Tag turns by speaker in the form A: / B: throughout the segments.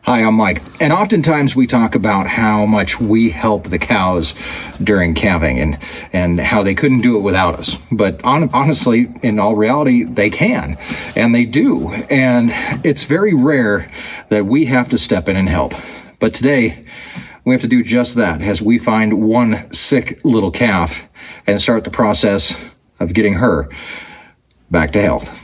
A: Hi, I'm Mike, and oftentimes we talk about how much we help the cows during calving and how they couldn't do it without us. But honestly, in all reality, they can, and they do. And it's very rare that we have to step in and help. But today, we have to do just that as we find one sick little calf and start the process of getting her back to health.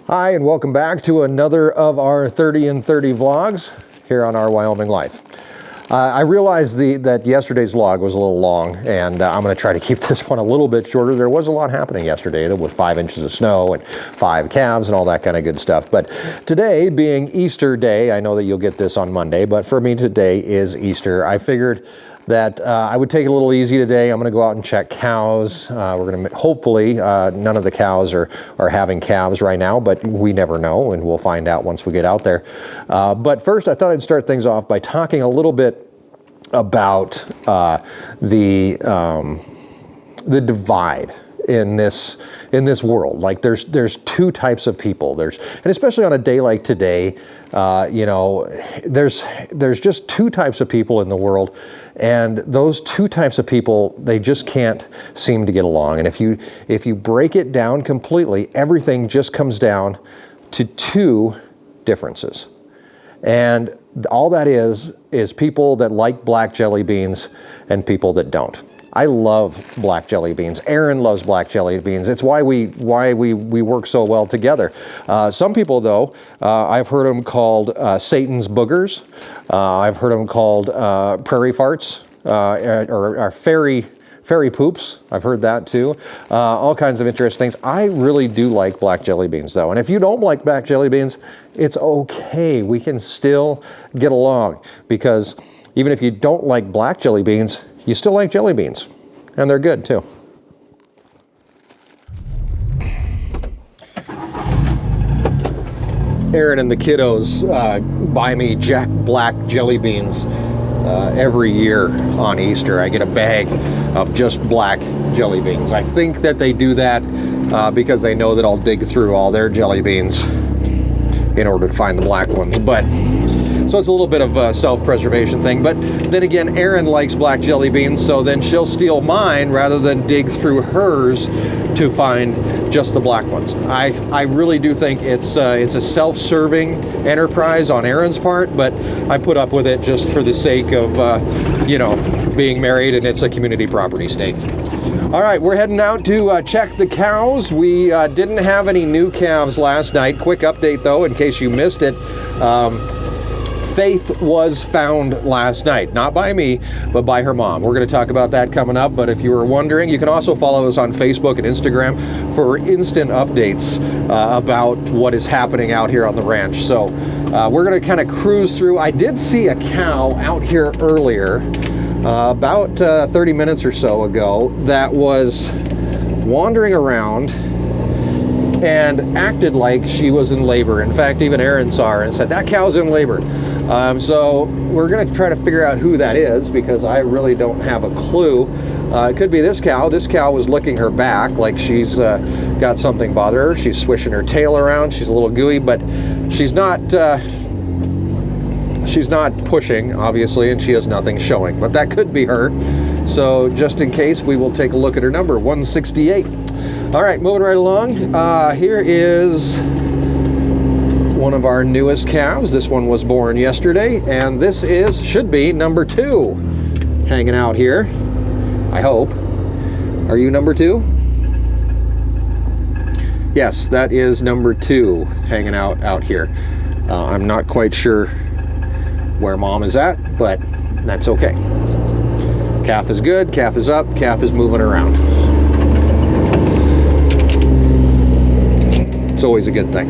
B: Hi, and welcome back to another of our 30 and 30 vlogs here on Our Wyoming Life. I realized that yesterday's vlog was a little long, and I'm going to try to keep this one a little bit shorter. There was a lot happening yesterday with 5 inches of snow and 5 calves and all that kind of good stuff. But today, being Easter Day, I know that you'll get this on Monday, but for me today is Easter. I figured that I would take it a little easy today. I'm going to go out and check cows. We're going to hopefully none of the cows are having calves right now, but we never know, and we'll find out once we get out there. But first, I thought I'd start things off by talking a little bit about the divide in this world. Like there's two types of people. And especially on a day like today, there's just two types of people in the world, and those two types of people, they just can't seem to get along. And if you break it down completely, everything just comes down to two differences. And all that is people that like black jelly beans and people that don't. I love black jelly beans. Erin loves black jelly beans. It's why we work so well together. Some people, though, I've heard them called Satan's boogers. I've heard them called prairie farts or fairy poops. I've heard that too. All kinds of interesting things. I really do like black jelly beans, though. And if you don't like black jelly beans, it's okay. We can still get along, because even if you don't like black jelly beans, you still like jelly beans, and they're good too. Erin and the kiddos buy me Jack Black jelly beans every year on Easter. I get a bag of just black jelly beans. I think that they do that because they know that I'll dig through all their jelly beans in order to find the black ones. So it's a little bit of a self-preservation thing. But then again, Erin likes black jelly beans, so then she'll steal mine rather than dig through hers to find just the black ones. I really do think it's a self-serving enterprise on Erin's part, but I put up with it just for the sake of being married, and it's a community property state. All right, we're heading out to check the cows. We didn't have any new calves last night. Quick update, though, in case you missed it. Faith was found last night, not by me, but by her mom. We're going to talk about that coming up, but if you were wondering, you can also follow us on Facebook and Instagram for instant updates about what is happening out here on the ranch. So we're going to kind of cruise through. I did see a cow out here earlier, about 30 minutes or so ago, that was wandering around and acted like she was in labor. In fact, even Erin saw her and said, "That cow's in labor." So we're going to try to figure out who that is, because I really don't have a clue. It could be this cow. This cow was licking her back like she's got something bother her. She's swishing her tail around. She's a little gooey, but she's not pushing, obviously, and she has nothing showing. But that could be her. So just in case, we will take a look at her number, 168. All right, moving right along. Here is one of our newest calves. This one was born yesterday, and this should be number 2 hanging out here, I hope. Are you number 2? Yes, that is number 2 hanging out here. I'm not quite sure where mom is at, but that's okay. Calf is good, calf is up, calf is moving around. It's always a good thing.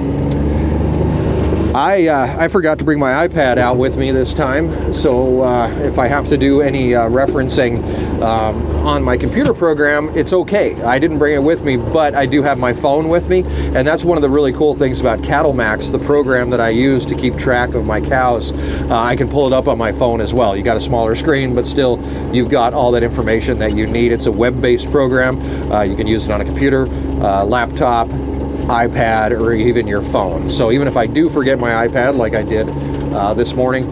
B: I forgot to bring my iPad out with me this time, so if I have to do any referencing on my computer program, it's okay. I didn't bring it with me, but I do have my phone with me, and that's one of the really cool things about Cattle Max, the program that I use to keep track of my cows. I can pull it up on my phone as well. You got a smaller screen, but still you've got all that information that you need. It's a web-based program. You can use it on a computer, laptop, iPad, or even your phone. So even if I do forget my iPad like I did this morning,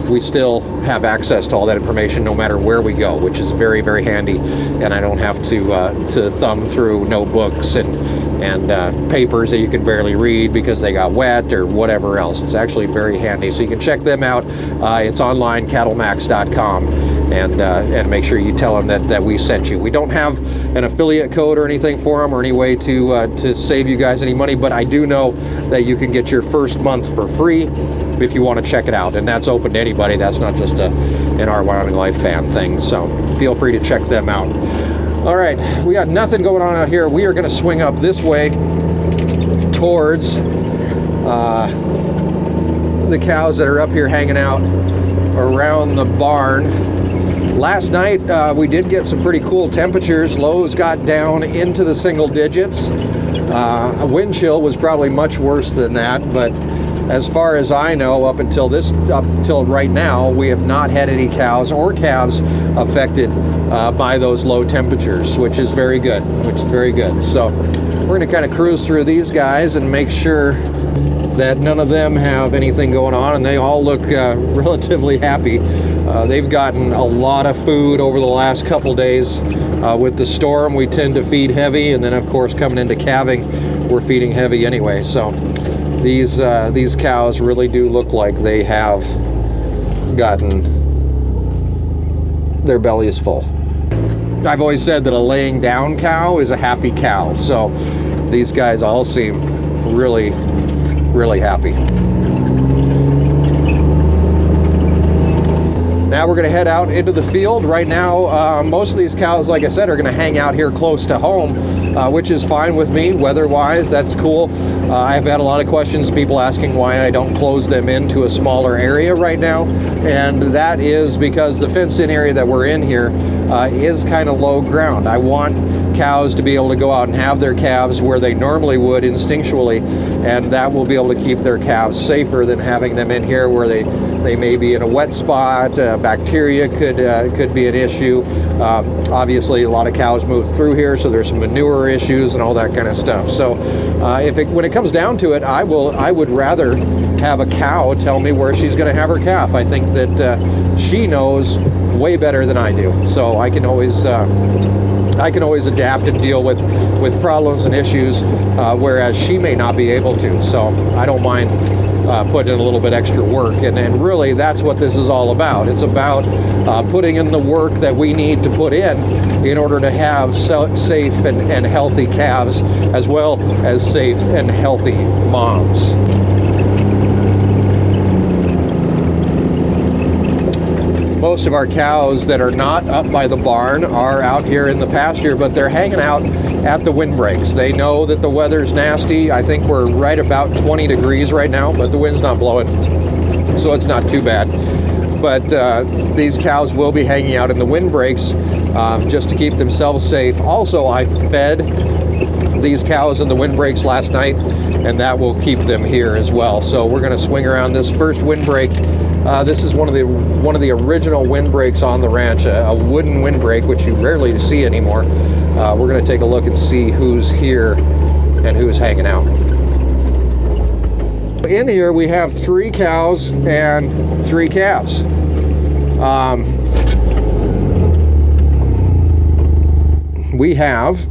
B: we still have access to all that information no matter where we go, which is very, very handy, and I don't have to thumb through notebooks and papers that you can barely read because they got wet or whatever else. It's actually very handy, so you can check them out. It's online, cattlemax.com, and make sure you tell them that we sent you. We don't have an affiliate code or anything for them or any way to save you guys any money, but I do know that you can get your first month for free if you want to check it out, and that's open to anybody. That's not just an Our Wyoming Life fan thing, so feel free to check them out. All right, we got nothing going on out here. We are going to swing up this way towards the cows that are up here hanging out around the barn. Last night we did get some pretty cool temperatures. Lows got down into the single digits. Wind chill was probably much worse than that, but as far as I know, up until right now, we have not had any cows or calves affected by those low temperatures, which is very good. So we're going to kind of cruise through these guys and make sure that none of them have anything going on, and they all look relatively happy. They've gotten a lot of food over the last couple days. With the storm, we tend to feed heavy, and then of course coming into calving, we're feeding heavy anyway. So these cows really do look like they have gotten their belly is full. I've always said that a laying down cow is a happy cow, so these guys all seem really, really happy. Now we're going to head out into the field. Right now, most of these cows, like I said, are going to hang out here close to home, which is fine with me. Weather-wise, that's cool. I've had a lot of questions, people asking why I don't close them into a smaller area right now, and that is because the fenced-in area that we're in here is kind of low ground. I want cows to be able to go out and have their calves where they normally would instinctually, and that will be able to keep their calves safer than having them in here where they may be in a wet spot. Bacteria could be an issue. Obviously, a lot of cows move through here, so there's some manure issues and all that kind of stuff. So when it comes down to it, I would rather have a cow tell me where she's going to have her calf. I think that she knows way better than I do, so I can always adapt and deal with problems and issues, whereas she may not be able to. So I don't mind putting in a little bit extra work, and really that's what this is all about. It's about putting in the work that we need to put in order to have safe and healthy calves, as well as safe and healthy moms. Most of our cows that are not up by the barn are out here in the pasture, but they're hanging out at the windbreaks. They know that the weather's nasty. I think we're right about 20 degrees right now, but the wind's not blowing, so it's not too bad. But these cows will be hanging out in the windbreaks just to keep themselves safe. Also, I fed these cows in the windbreaks last night, and that will keep them here as well. So we're going to swing around this first windbreak. This is one of the original windbreaks on the ranch, a wooden windbreak, which you rarely see anymore. We're going to take a look and see who's here and who's hanging out. In here we have 3 cows and 3 calves. We have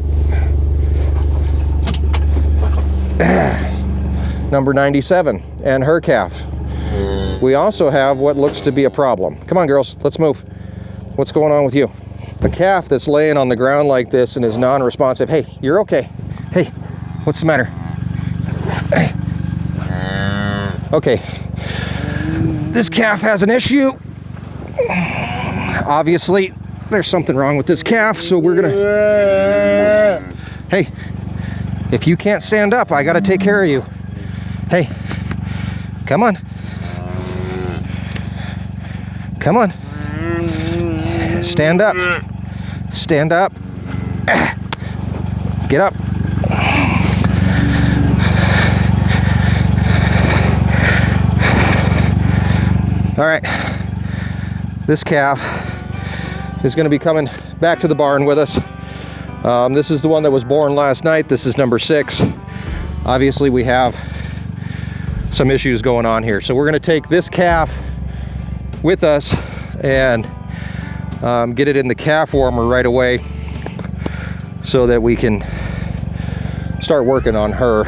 B: number 97 and her calf. We also have what looks to be a problem. Come on, girls, let's move. What's going on with you? The calf that's laying on the ground like this and is non-responsive. Hey, you're okay. Hey, what's the matter? Hey. Okay. This calf has an issue. Obviously, there's something wrong with this calf, so we're gonna... Hey, if you can't stand up, I gotta take care of you. Hey, Come on. Come on. Stand up. Stand up. Get up. All right. This calf is going to be coming back to the barn with us. This is the one that was born last night. This is number 6. Obviously, we have some issues going on here. So we're going to take this calf with us and get it in the calf warmer right away so that we can start working on her.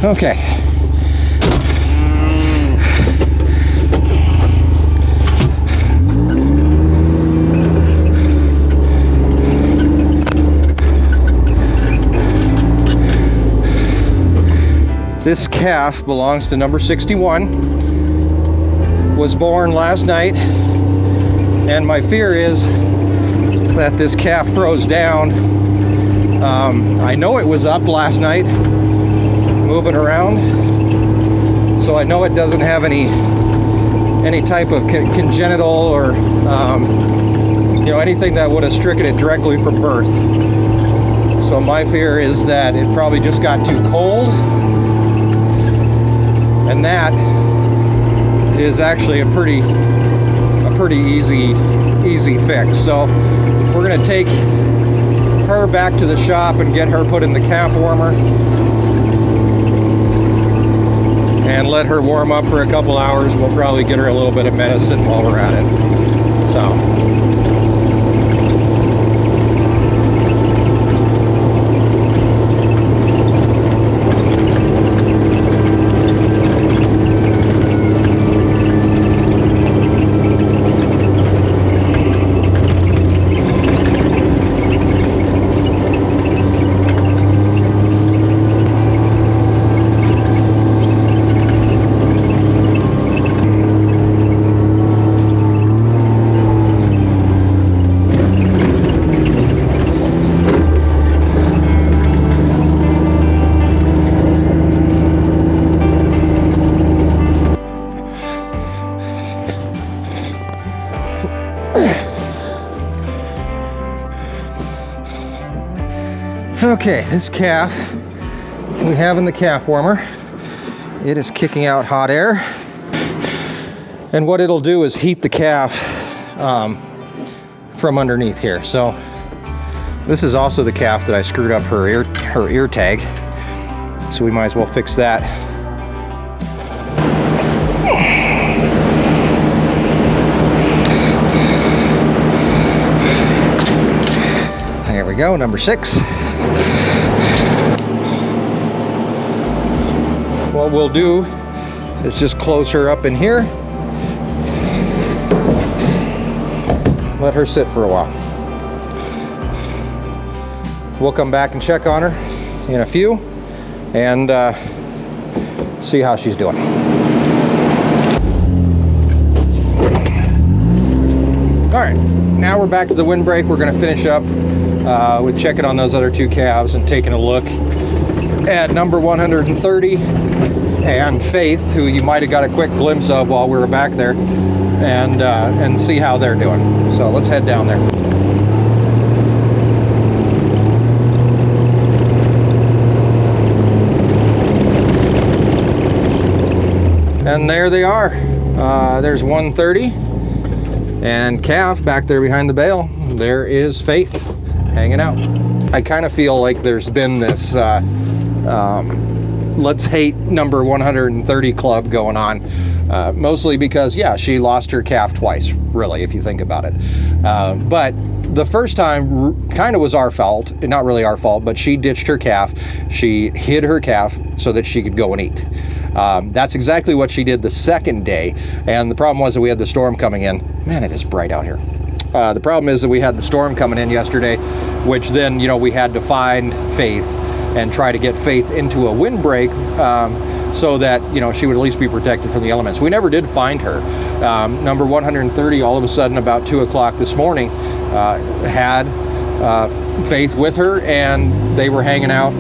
B: Okay. This calf belongs to number 61, was born last night, and my fear is that this calf froze down. I know it was up last night, moving around, so I know it doesn't have any type of congenital or anything that would have stricken it directly from birth. So my fear is that it probably just got too cold, and that is actually a pretty easy fix. So we're gonna take her back to the shop and get her put in the calf warmer and let her warm up for a couple hours. We'll probably get her a little bit of medicine while we're at it. So. Okay, this calf we have in the calf warmer. It is kicking out hot air, and what it'll do is heat the calf from underneath here. So this is also the calf that I screwed up her ear tag, so we might as well fix that. There we go, number 6. What we'll do is just close her up in here, let her sit for a while. We'll come back and check on her in a few and see how she's doing. All right, now we're back to the windbreak. We're going to finish up with checking on those other 2 calves and taking a look at number 130 and Faith, who you might have got a quick glimpse of while we were back there, and see how they're doing. So let's head down there. And there they are. There's 130 and calf back there behind the bale. There is Faith hanging out. I kind of feel like there's been this let's hate number 130 club going on, mostly because, yeah, she lost her calf twice, really, if you think about it. But the first time kind of was our fault. Not really our fault, but she ditched her calf. She hid her calf so that she could go and eat. That's exactly what she did the second day, and the problem was that we had the storm coming in. Man, it is bright out here. The problem is that we had the storm coming in yesterday, which then, we had to find Faith and try to get Faith into a windbreak so that, you know, she would at least be protected from the elements. We never did find her. Number 130, all of a sudden about 2 o'clock this morning, had Faith with her, and they were hanging out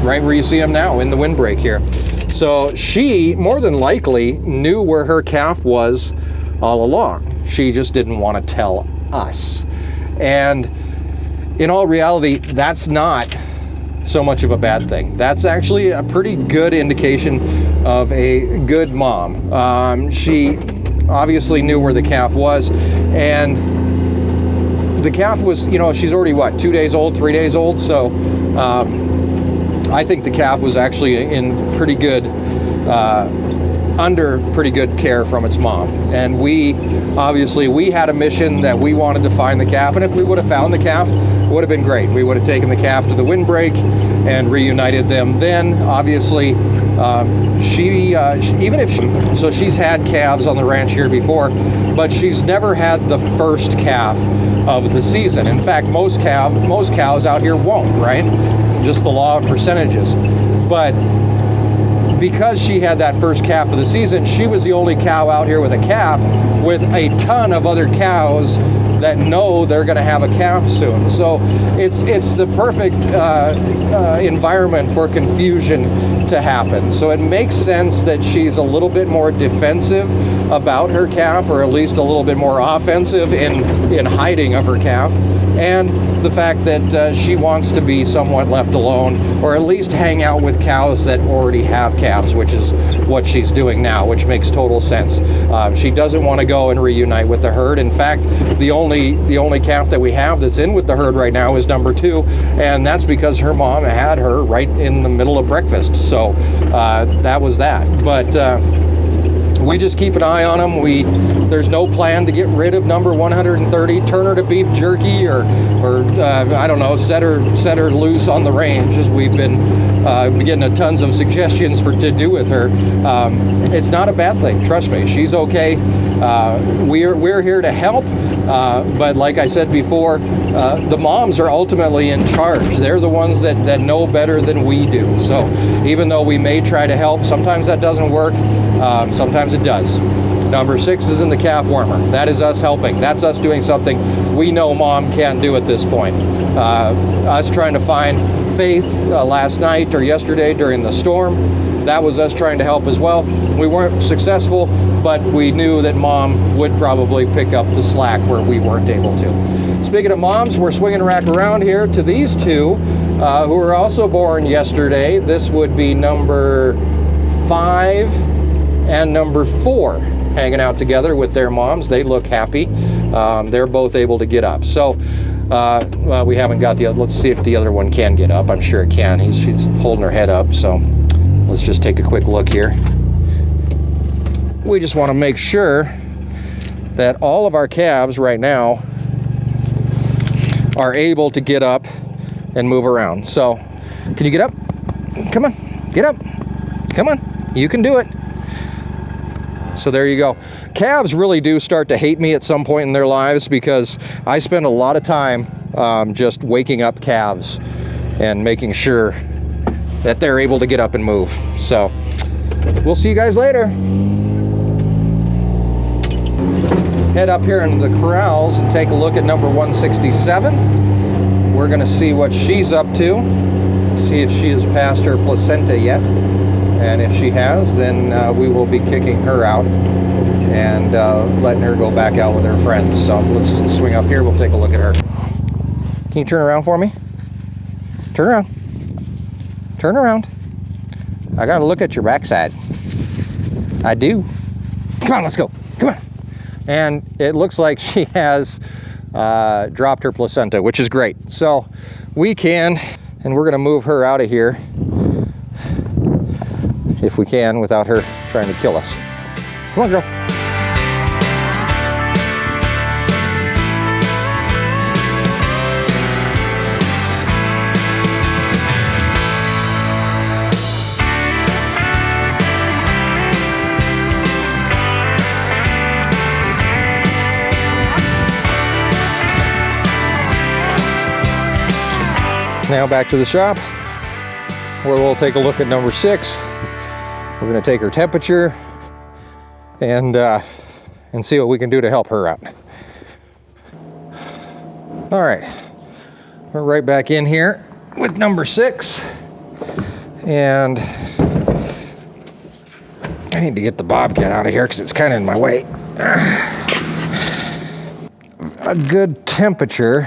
B: right where you see them now in the windbreak here. So she more than likely knew where her calf was all along. She just didn't want to tell us. And in all reality, that's not so much of a bad thing. That's actually a pretty good indication of a good mom. She obviously knew where the calf was, and the calf was, you know, she's already what, 2 days old, 3 days old, so I think the calf was actually in pretty good under pretty good care from its mom. And we had a mission that we wanted to find the calf, and if we would have found the calf, it would have been great. We would have taken the calf to the windbreak and reunited them then. Obviously, so she's had calves on the ranch here before, but she's never had the first calf of the season. In fact, most cows out here won't, right? Just the law of percentages. But because she had that first calf of the season, she was the only cow out here with a calf, with a ton of other cows that know they're going to have a calf soon. So it's the perfect environment for confusion to happen. So it makes sense that she's a little bit more defensive about her calf, or at least a little bit more offensive in hiding of her calf. And the fact that she wants to be somewhat left alone, or at least hang out with cows that already have calves, which is what she's doing now, which makes total sense. She doesn't want to go and reunite with the herd. In fact, the only calf that we have that's in with the herd right now is number 2, and that's because her mom had her right in the middle of breakfast. So that was that. But we just keep an eye on them. There's no plan to get rid of number 130, turn her to beef jerky, or I don't know, set her loose on the range, as we've been getting tons of suggestions to do with her. It's not a bad thing, trust me. She's okay. We're here to help, but like I said before, the moms are ultimately in charge. They're the ones that know better than we do. So even though we may try to help, sometimes that doesn't work. Sometimes it does. Number 6 is in the calf warmer. That is us helping. That's us doing something we know mom can't do at this point. Us trying to find Faith last night or yesterday during the storm, that was us trying to help as well. We weren't successful, but we knew that mom would probably pick up the slack where we weren't able to. Speaking of moms, we're swinging back around here to these two who were also born yesterday. This would be number 5 and number 4 hanging out together with their moms. They look happy. They're both able to get up. So well, we haven't got the other. Let's see if the other one can get up. I'm sure it can. She's holding her head up. So let's just take a quick look here. We just want to make sure that all of our calves right now are able to get up and move around. So can you get up? Come on, get up. Come on, you can do it. So there you go. Calves really do start to hate me at some point in their lives, because I spend a lot of time just waking up calves and making sure that they're able to get up and move. So we'll see you guys later. Head up here into the corrals and take a look at number 167. We're going to see what she's up to, see if she has passed her placenta yet. And if she has, then we will be kicking her out and letting her go back out with her friends. So let's swing up here. We'll take a look at her. Can you turn around for me? Turn around. Turn around. I got to look at your backside. I do. Come on, let's go. Come on. And it looks like she has dropped her placenta, which is great. So we can, and we're going to move her out of here if we can, without her trying to kill us. Come on, girl. Now back to the shop, where we'll take a look at number 6. We're going to take her temperature and see what we can do to help her out. All right, we're right back in here with number 6, and I need to get the bobcat out of here because it's kind of in my way. A good temperature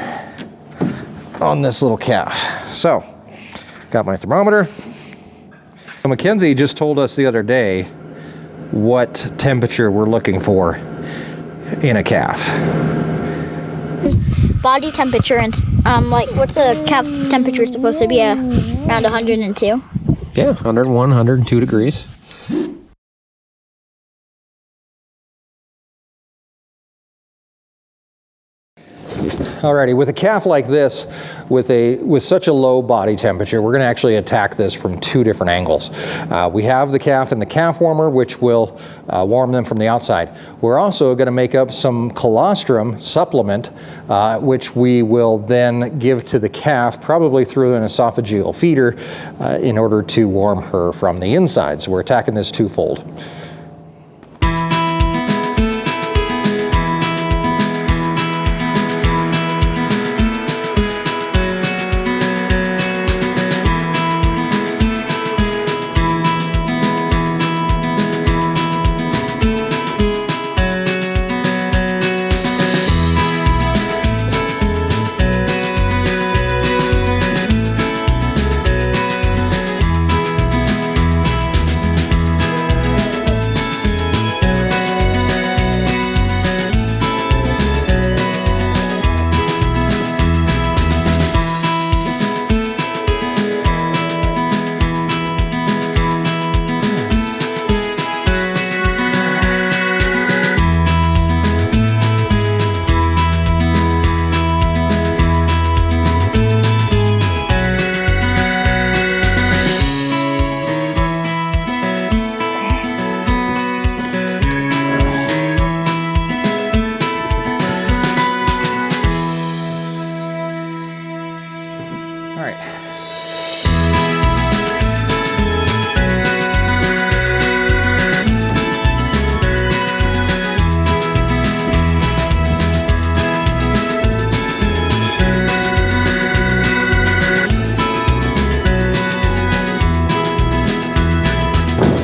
B: on this little calf. So, got my thermometer. Mackenzie just told us the other day what temperature we're looking for in a calf.
C: Body temperature and like what's a calf's temperature supposed to be? Around 102.
B: Yeah, 101, 102 degrees. Alrighty, with a calf like this, with such a low body temperature, we're going to actually attack this from 2 different angles. We have the calf in the calf warmer, which will warm them from the outside. We're also going to make up some colostrum supplement, which we will then give to the calf, probably through an esophageal feeder, in order to warm her from the inside. So we're attacking this twofold.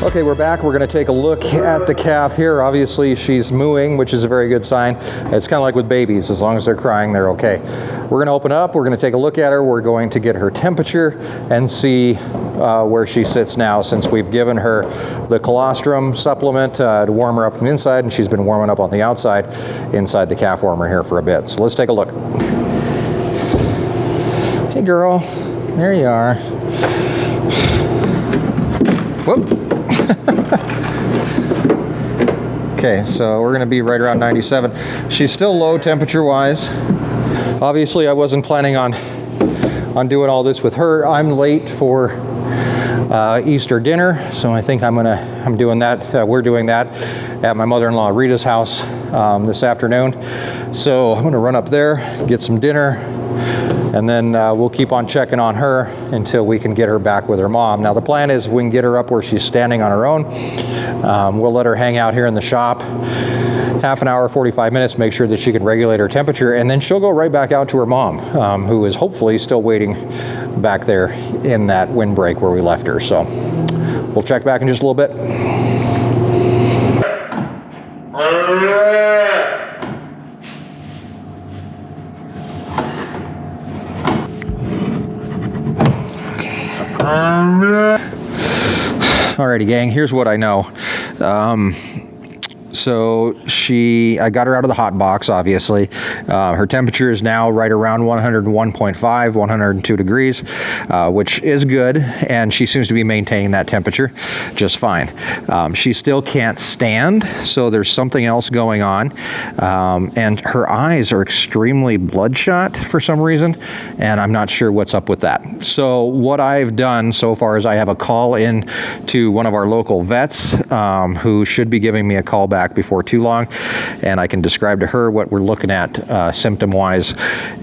B: Okay, we're back. We're going to take a look at the calf here. Obviously, she's mooing, which is a very good sign. It's kind of like with babies. As long as they're crying, they're okay. We're going to open up. We're going to take a look at her. We're going to get her temperature and see where she sits now, since we've given her the colostrum supplement to warm her up from the inside, and she's been warming up on the outside inside the calf warmer here for a bit. So let's take a look. Hey, girl. There you are. Whoop. Okay, so we're going to be right around 97. She's still low temperature-wise. Obviously, I wasn't planning on doing all this with her. I'm late for Easter dinner, so I think I'm doing that. We're doing that at my mother-in-law Rita's house this afternoon. So I'm going to run up there, get some dinner, and then we'll keep on checking on her until we can get her back with her mom. Now the plan is if we can get her up where she's standing on her own, we'll let her hang out here in the shop half an hour, 45 minutes, make sure that she can regulate her temperature, and then she'll go right back out to her mom, who is hopefully still waiting back there in that windbreak where we left her. So we'll check back in just a little bit. Alrighty, gang, here's what I know. So I got her out of the hot box, obviously. Her temperature is now right around 101.5, 102 degrees, which is good, and she seems to be maintaining that temperature just fine. She still can't stand, so there's something else going on, and her eyes are extremely bloodshot for some reason, and I'm not sure what's up with that. So what I've done so far is I have a call in to one of our local vets, who should be giving me a call back back before too long, and I can describe to her what we're looking at symptom-wise,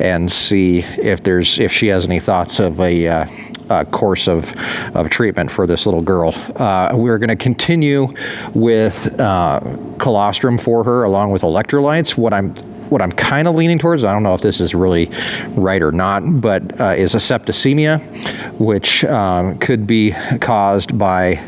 B: and see if she has any thoughts of a course of treatment for this little girl. We're going to continue with colostrum for her, along with electrolytes. What I'm kind of leaning towards, I don't know if this is really right or not, but is a septicemia, which could be caused by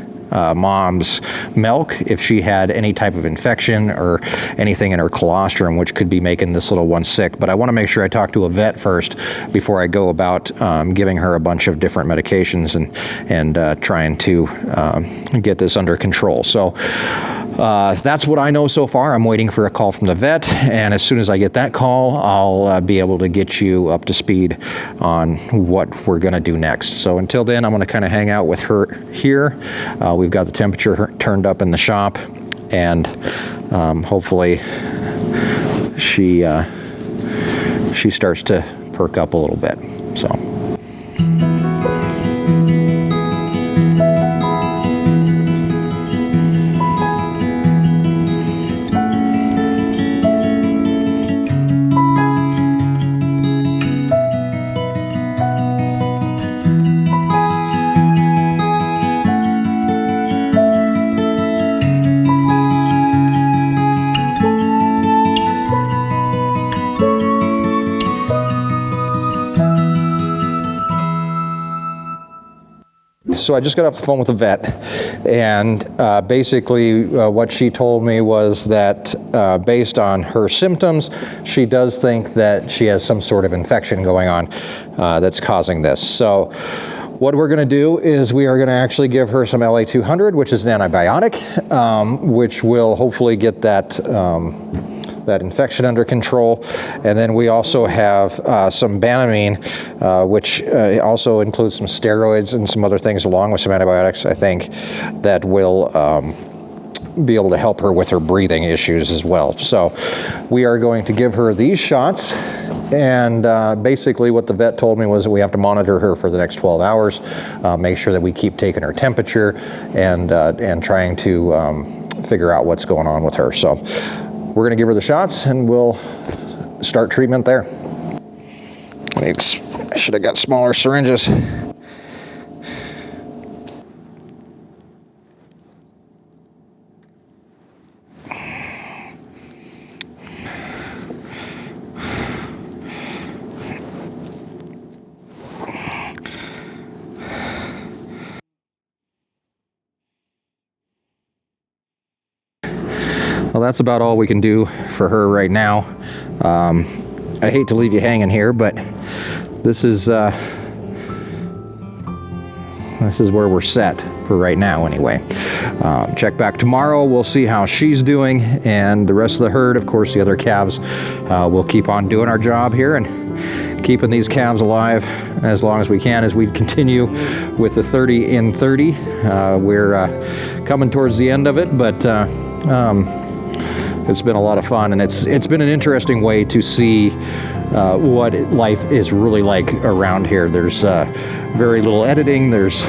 B: mom's milk if she had any type of infection or anything in her colostrum, which could be making this little one sick. But I want to make sure I talk to a vet first before I go about giving her a bunch of different medications and trying to get this under control. So that's what I know so far. I'm waiting for a call from the vet, and as soon as I get that call, I'll be able to get you up to speed on what we're going to do next. So until then, I'm going to kind of hang out with her here. We've got the temperature turned up in the shop, and hopefully she starts to perk up a little bit. So. So I just got off the phone with the vet, and basically what she told me was that based on her symptoms, she does think that she has some sort of infection going on that's causing this. So what we're going to do is we are going to actually give her some LA-200, which is an antibiotic, which will hopefully get that infection under control. And then we also have some Banamine, which also includes some steroids and some other things along with some antibiotics, I think, that will be able to help her with her breathing issues as well. So we are going to give her these shots. And basically what the vet told me was that we have to monitor her for the next 12 hours, make sure that we keep taking her temperature and trying to figure out what's going on with her. So we're going to give her the shots, and we'll start treatment there. I should have got smaller syringes. Well, that's about all we can do for her right now. I hate to leave you hanging here, but this is where we're set for right now anyway. Check back tomorrow. We'll see how she's doing, and the rest of the herd, of course, the other calves, we'll keep on doing our job here and keeping these calves alive as long as we can as we continue with the 30 in 30. We're coming towards the end of it, but it's been a lot of fun, and it's been an interesting way to see what life is really like around here. There's very little editing. There's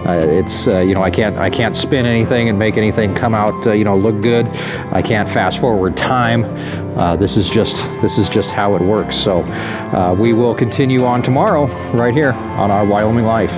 B: I can't spin anything and make anything come out look good. I can't fast forward time. This is just how it works. So we will continue on tomorrow right here on Our Wyoming Life.